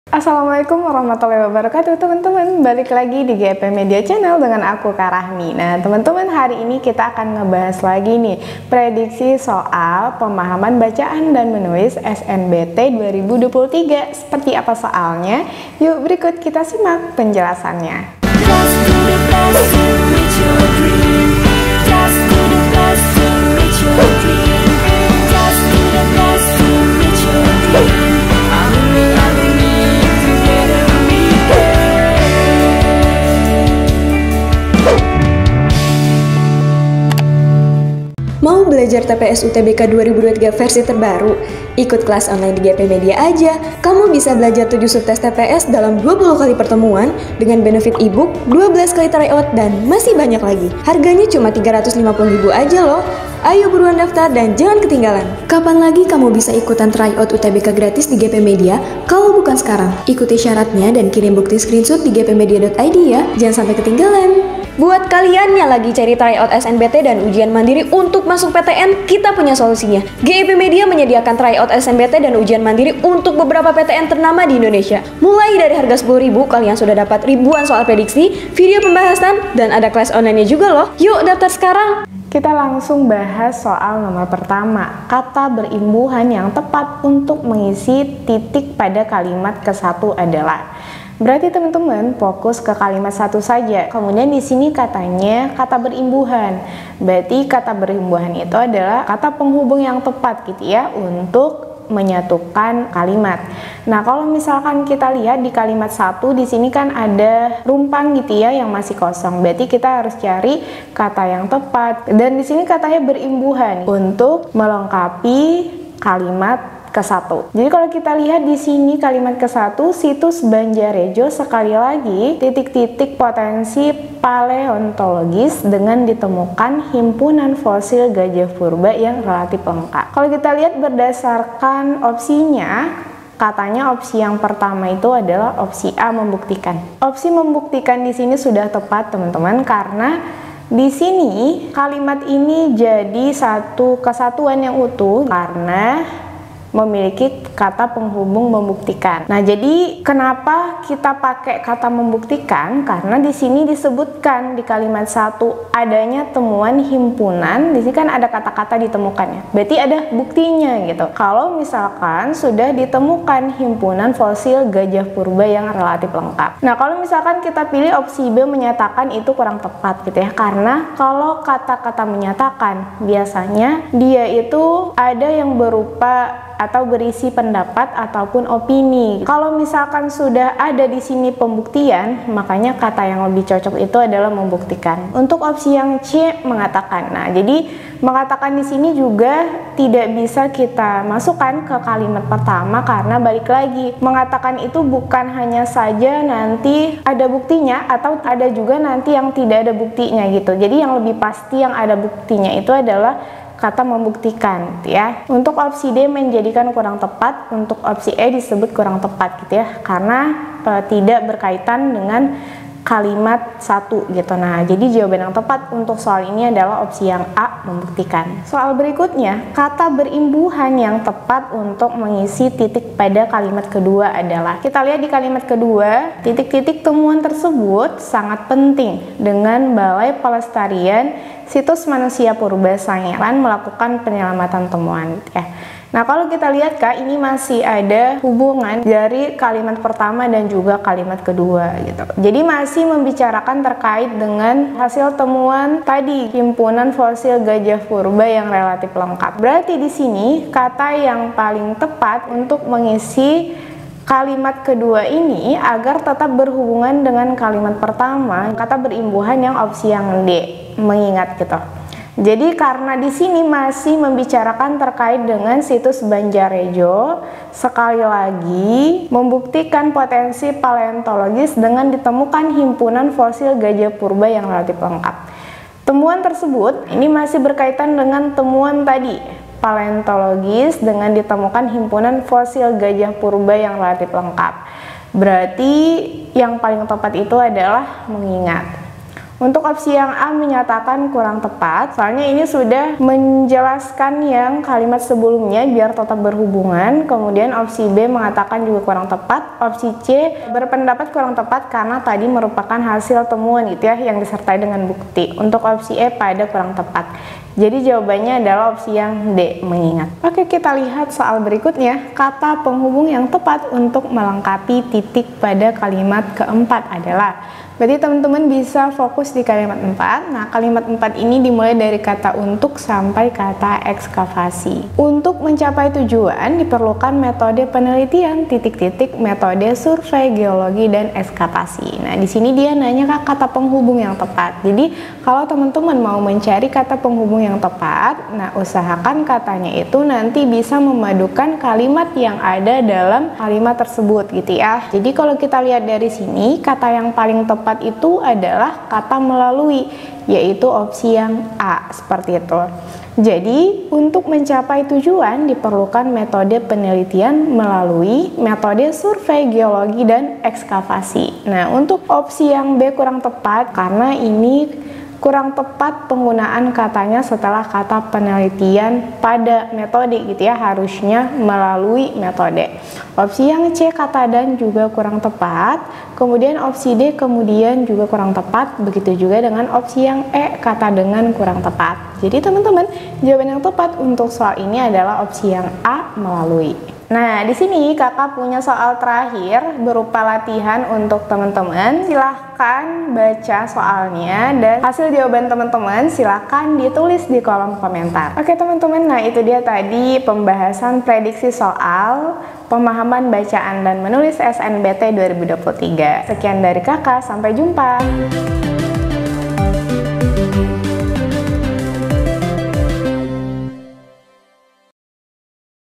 Assalamualaikum warahmatullahi wabarakatuh teman-teman. Balik lagi di GP Media Channel dengan aku Kak Rahmi. Nah teman-teman, hari ini kita akan ngebahas lagi nih prediksi soal pemahaman bacaan dan menulis SNBT 2023. Seperti apa soalnya? Yuk berikut kita simak penjelasannya. Mau belajar TPS UTBK 2023 versi terbaru? Ikut kelas online di GP Media aja. Kamu bisa belajar 7 subtes TPS dalam 20 kali pertemuan dengan benefit ebook, 12 kali tryout, dan masih banyak lagi. Harganya cuma 350.000 aja loh. Ayo buruan daftar dan jangan ketinggalan. Kapan lagi kamu bisa ikutan tryout UTBK gratis di GP Media kalau bukan sekarang? Ikuti syaratnya dan kirim bukti screenshot di gpmedia.id ya. Jangan sampai ketinggalan. Buat kalian yang lagi cari tryout SNBT dan ujian mandiri untuk masuk PTN, kita punya solusinya. GIP Media menyediakan tryout SNBT dan ujian mandiri untuk beberapa PTN ternama di Indonesia. Mulai dari harga 10.000, kalian sudah dapat ribuan soal prediksi, video pembahasan, dan ada kelas online-nya juga loh. Yuk daftar sekarang! Kita langsung bahas soal nomor pertama, kata berimbuhan yang tepat untuk mengisi titik pada kalimat ke-1 adalah. Berarti teman-teman fokus ke kalimat satu saja. Kemudian di sini katanya kata berimbuhan. Berarti kata berimbuhan itu adalah kata penghubung yang tepat gitu ya untuk menyatukan kalimat. Nah, kalau misalkan kita lihat di kalimat satu di sini kan ada rumpang gitu ya yang masih kosong. Berarti kita harus cari kata yang tepat. Dan di sini katanya berimbuhan untuk melengkapi kalimat ke-1. Jadi kalau kita lihat di sini kalimat ke-1, situs Banjarejo sekali lagi titik-titik potensi paleontologis dengan ditemukan himpunan fosil gajah purba yang relatif lengkap. Kalau kita lihat berdasarkan opsinya, katanya opsi yang pertama itu adalah opsi A, membuktikan. Opsi membuktikan di sini sudah tepat teman-teman, karena di sini kalimat ini jadi satu kesatuan yang utuh karena memiliki kata penghubung membuktikan. Nah, jadi kenapa kita pakai kata membuktikan? Karena di sini disebutkan di kalimat 1 adanya temuan himpunan. Di sini kan ada kata-kata ditemukannya. Berarti ada buktinya gitu. Kalau misalkan sudah ditemukan himpunan fosil gajah purba yang relatif lengkap. Nah, kalau misalkan kita pilih opsi B, menyatakan, itu kurang tepat gitu ya. Karena kalau kata-kata menyatakan biasanya dia itu ada yang berupa atau berisi pendapat ataupun opini. Kalau misalkan sudah ada di sini pembuktian, makanya kata yang lebih cocok itu adalah membuktikan. Untuk opsi yang C, mengatakan. Nah, jadi mengatakan di sini juga tidak bisa kita masukkan ke kalimat pertama karena balik lagi, mengatakan itu bukan hanya saja nanti ada buktinya atau ada juga nanti yang tidak ada buktinya gitu. Jadi yang lebih pasti yang ada buktinya itu adalah kata membuktikan gitu ya. Untuk opsi D menjadikan kurang tepat, untuk opsi E disebut kurang tepat gitu ya, karena tidak berkaitan dengan kalimat 1 gitu. Nah, jadi jawaban yang tepat untuk soal ini adalah opsi yang A, membuktikan. Soal berikutnya, kata berimbuhan yang tepat untuk mengisi titik pada kalimat kedua adalah. Kita lihat di kalimat kedua, titik-titik temuan tersebut sangat penting dengan Balai Pelestarian Situs Manusia Purba Sangiran melakukan penyelamatan temuan ya. Nah, kalau kita lihat Kak, ini masih ada hubungan dari kalimat pertama dan juga kalimat kedua gitu. Jadi masih membicarakan terkait dengan hasil temuan tadi, himpunan fosil gajah purba yang relatif lengkap. Berarti di sini kata yang paling tepat untuk mengisi kalimat kedua ini agar tetap berhubungan dengan kalimat pertama, kata berimbuhan yang opsi yang D, mengingat gitu. Jadi karena di sini masih membicarakan terkait dengan situs Banjarejo, sekali lagi membuktikan potensi paleontologis dengan ditemukan himpunan fosil gajah purba yang relatif lengkap. Temuan tersebut ini masih berkaitan dengan temuan tadi, paleontologis dengan ditemukan himpunan fosil gajah purba yang relatif lengkap. Berarti yang paling tepat itu adalah mengingat. Untuk opsi yang A menyatakan kurang tepat, soalnya ini sudah menjelaskan yang kalimat sebelumnya biar tetap berhubungan. Kemudian opsi B mengatakan juga kurang tepat. Opsi C berpendapat kurang tepat karena tadi merupakan hasil temuan gitu ya, yang disertai dengan bukti. Untuk opsi E pada kurang tepat. Jadi jawabannya adalah opsi yang D, mengingat. Oke, kita lihat soal berikutnya. Kata penghubung yang tepat untuk melengkapi titik pada kalimat keempat adalah, berarti teman-teman bisa fokus di kalimat 4. Nah, kalimat 4 ini dimulai dari kata untuk sampai kata ekskavasi. Untuk mencapai tujuan diperlukan metode penelitian titik-titik, metode survei, geologi, dan ekskavasi. Nah, di sini dia nanya kata penghubung yang tepat. Jadi, kalau teman-teman mau mencari kata penghubung yang tepat, nah usahakan katanya itu nanti bisa memadukan kalimat yang ada dalam kalimat tersebut gitu ya. Jadi kalau kita lihat dari sini, kata yang paling tepat itu adalah kata melalui, yaitu opsi yang A, seperti itu. Jadi untuk mencapai tujuan diperlukan metode penelitian melalui metode survei, geologi, dan ekskavasi. Nah, untuk opsi yang B kurang tepat karena ini kurang tepat penggunaan katanya setelah kata penelitian pada metode gitu ya, harusnya melalui metode. Opsi yang C kata dan juga kurang tepat, kemudian opsi D kemudian juga kurang tepat, begitu juga dengan opsi yang E kata dengan kurang tepat. Jadi teman-teman, jawaban yang tepat untuk soal ini adalah opsi yang A, melalui. Nah, di sini kakak punya soal terakhir berupa latihan untuk teman-teman. Silahkan baca soalnya dan hasil jawaban teman-teman silahkan ditulis di kolom komentar. Oke teman-teman, nah itu dia tadi pembahasan prediksi soal pemahaman bacaan dan menulis SNBT 2023. Sekian dari kakak, sampai jumpa.